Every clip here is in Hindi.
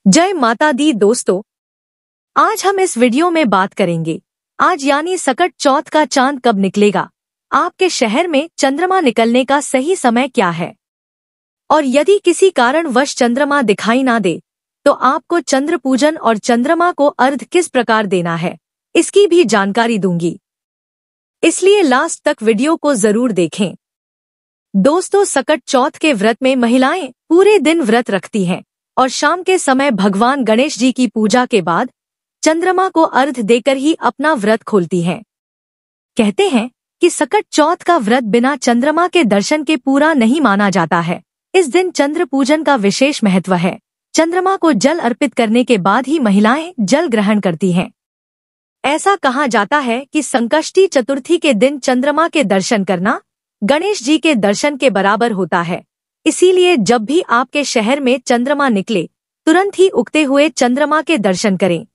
जय माता दी दोस्तों, आज हम इस वीडियो में बात करेंगे आज यानी सकट चौथ का चांद कब निकलेगा, आपके शहर में चंद्रमा निकलने का सही समय क्या है और यदि किसी कारणवश चंद्रमा दिखाई ना दे तो आपको चंद्र पूजन और चंद्रमा को अर्घ्य किस प्रकार देना है, इसकी भी जानकारी दूंगी, इसलिए लास्ट तक वीडियो को जरूर देखें। दोस्तों, सकट चौथ के व्रत में महिलाएं पूरे दिन व्रत रखती हैं और शाम के समय भगवान गणेश जी की पूजा के बाद चंद्रमा को अर्घ्य देकर ही अपना व्रत खोलती हैं। कहते हैं कि सकट चौथ का व्रत बिना चंद्रमा के दर्शन के पूरा नहीं माना जाता है। इस दिन चंद्र पूजन का विशेष महत्व है। चंद्रमा को जल अर्पित करने के बाद ही महिलाएं जल ग्रहण करती हैं। ऐसा कहा जाता है कि संकष्टी चतुर्थी के दिन चंद्रमा के दर्शन करना गणेश जी के दर्शन के बराबर होता है। इसीलिए जब भी आपके शहर में चंद्रमा निकले तुरंत ही उगते हुए चंद्रमा के दर्शन करें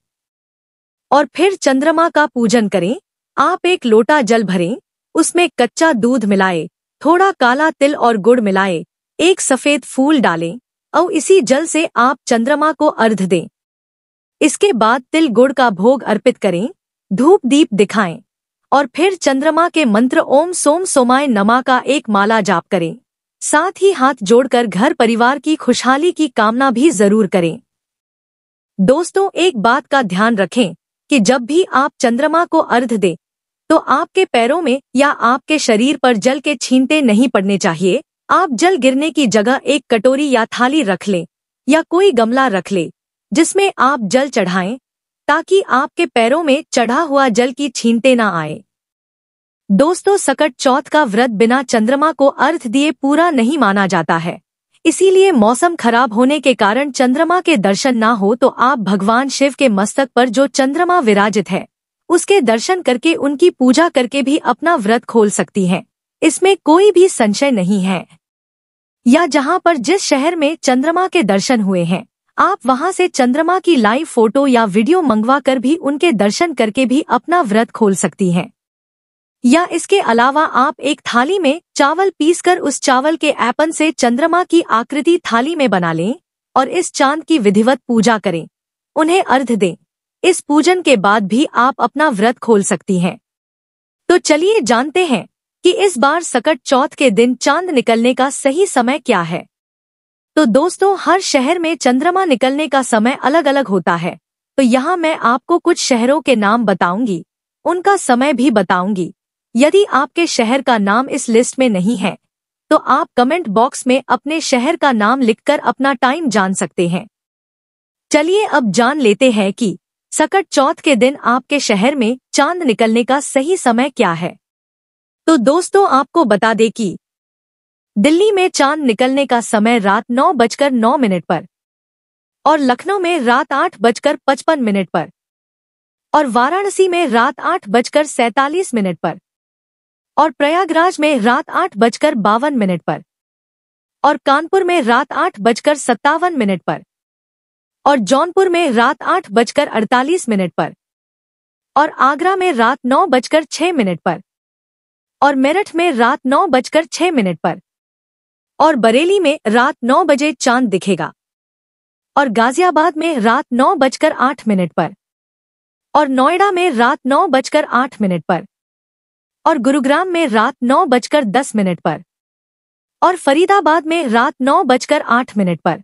और फिर चंद्रमा का पूजन करें। आप एक लोटा जल भरें, उसमें कच्चा दूध मिलाए, थोड़ा काला तिल और गुड़ मिलाए, एक सफेद फूल डालें और इसी जल से आप चंद्रमा को अर्घ्य दें। इसके बाद तिल गुड़ का भोग अर्पित करें, धूप दीप दिखाएं और फिर चंद्रमा के मंत्र ओम सोम सोमाय नमः का एक माला जाप करें। साथ ही हाथ जोड़कर घर परिवार की खुशहाली की कामना भी जरूर करें। दोस्तों, एक बात का ध्यान रखें कि जब भी आप चंद्रमा को अर्घ्य दें तो आपके पैरों में या आपके शरीर पर जल के छींटे नहीं पड़ने चाहिए। आप जल गिरने की जगह एक कटोरी या थाली रख लें या कोई गमला रख लें जिसमें आप जल चढ़ाएं, ताकि आपके पैरों में चढ़ा हुआ जल की छींटे न आए। दोस्तों, सकट चौथ का व्रत बिना चंद्रमा को अर्घ्य दिए पूरा नहीं माना जाता है। इसीलिए मौसम खराब होने के कारण चंद्रमा के दर्शन ना हो तो आप भगवान शिव के मस्तक पर जो चंद्रमा विराजित है उसके दर्शन करके उनकी पूजा करके भी अपना व्रत खोल सकती हैं। इसमें कोई भी संशय नहीं है। या जहां पर जिस शहर में चंद्रमा के दर्शन हुए हैं आप वहां से चंद्रमा की लाइव फोटो या वीडियो मंगवा कर भी उनके दर्शन करके भी अपना व्रत खोल सकती हैं। या इसके अलावा आप एक थाली में चावल पीसकर उस चावल के ऐपन से चंद्रमा की आकृति थाली में बना लें और इस चांद की विधिवत पूजा करें, उन्हें अर्घ्य दें। इस पूजन के बाद भी आप अपना व्रत खोल सकती हैं। तो चलिए जानते हैं कि इस बार सकट चौथ के दिन चांद निकलने का सही समय क्या है। तो दोस्तों, हर शहर में चंद्रमा निकलने का समय अलग अलग होता है। तो यहाँ मैं आपको कुछ शहरों के नाम बताऊंगी, उनका समय भी बताऊंगी। यदि आपके शहर का नाम इस लिस्ट में नहीं है तो आप कमेंट बॉक्स में अपने शहर का नाम लिखकर अपना टाइम जान सकते हैं। चलिए अब जान लेते हैं कि सकट चौथ के दिन आपके शहर में चांद निकलने का सही समय क्या है। तो दोस्तों, आपको बता दें कि दिल्ली में चांद निकलने का समय रात 9:09 पर और लखनऊ में रात 8:55 पर और वाराणसी में रात 8:47 पर और प्रयागराज में रात 8:52 पर और कानपुर में रात 8:57 पर और जौनपुर में रात 8:48 पर और आगरा में रात 9:06 पर और मेरठ में रात 9:06 पर और बरेली में रात 9 बजे चांद दिखेगा और गाजियाबाद में रात 9:08 पर और नोएडा में रात 9:08 पर और गुरुग्राम में रात 9:10 पर और फरीदाबाद में रात 9:08 पर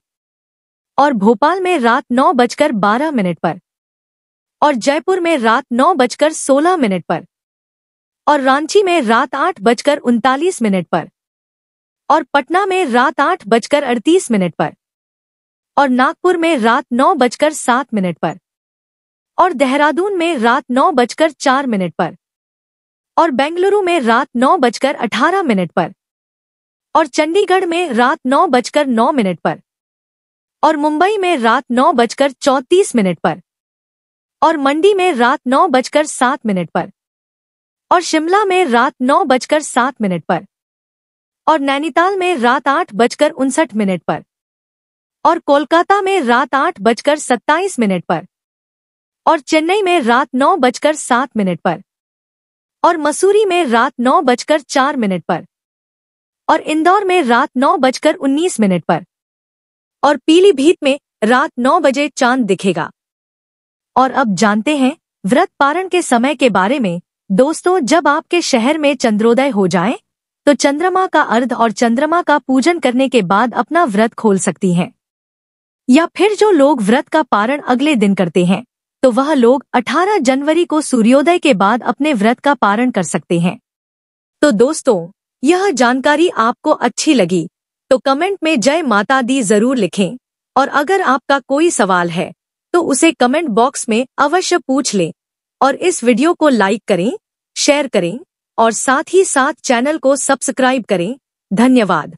और भोपाल में रात 9:12 पर और जयपुर में रात 9:16 पर और रांची में रात 8:39 पर और पटना में रात 8:38 पर और नागपुर में रात 9:07 पर और देहरादून में रात 9:04 पर और बेंगलुरु में रात 9:18 पर और चंडीगढ़ में रात 9:09 पर और मुंबई में रात 9:34 पर और मंडी में रात 9:07 पर और शिमला में रात 9:07 पर और नैनीताल में रात 8:59 पर और कोलकाता में रात 8:27 पर और चेन्नई में रात 9:07 पर और मसूरी में रात 9:04 पर और इंदौर में रात 9:19 पर और पीलीभीत में रात 9 बजे चांद दिखेगा। और अब जानते हैं व्रत पारण के समय के बारे में। दोस्तों, जब आपके शहर में चंद्रोदय हो जाए तो चंद्रमा का अर्घ और चंद्रमा का पूजन करने के बाद अपना व्रत खोल सकती हैं। या फिर जो लोग व्रत का पारण अगले दिन करते हैं तो वह लोग 18 जनवरी को सूर्योदय के बाद अपने व्रत का पारण कर सकते हैं। तो दोस्तों, यह जानकारी आपको अच्छी लगी तो कमेंट में जय माता दी जरूर लिखें। और अगर आपका कोई सवाल है तो उसे कमेंट बॉक्स में अवश्य पूछ लें। और इस वीडियो को लाइक करें, शेयर करें और साथ ही साथ चैनल को सब्सक्राइब करें। धन्यवाद।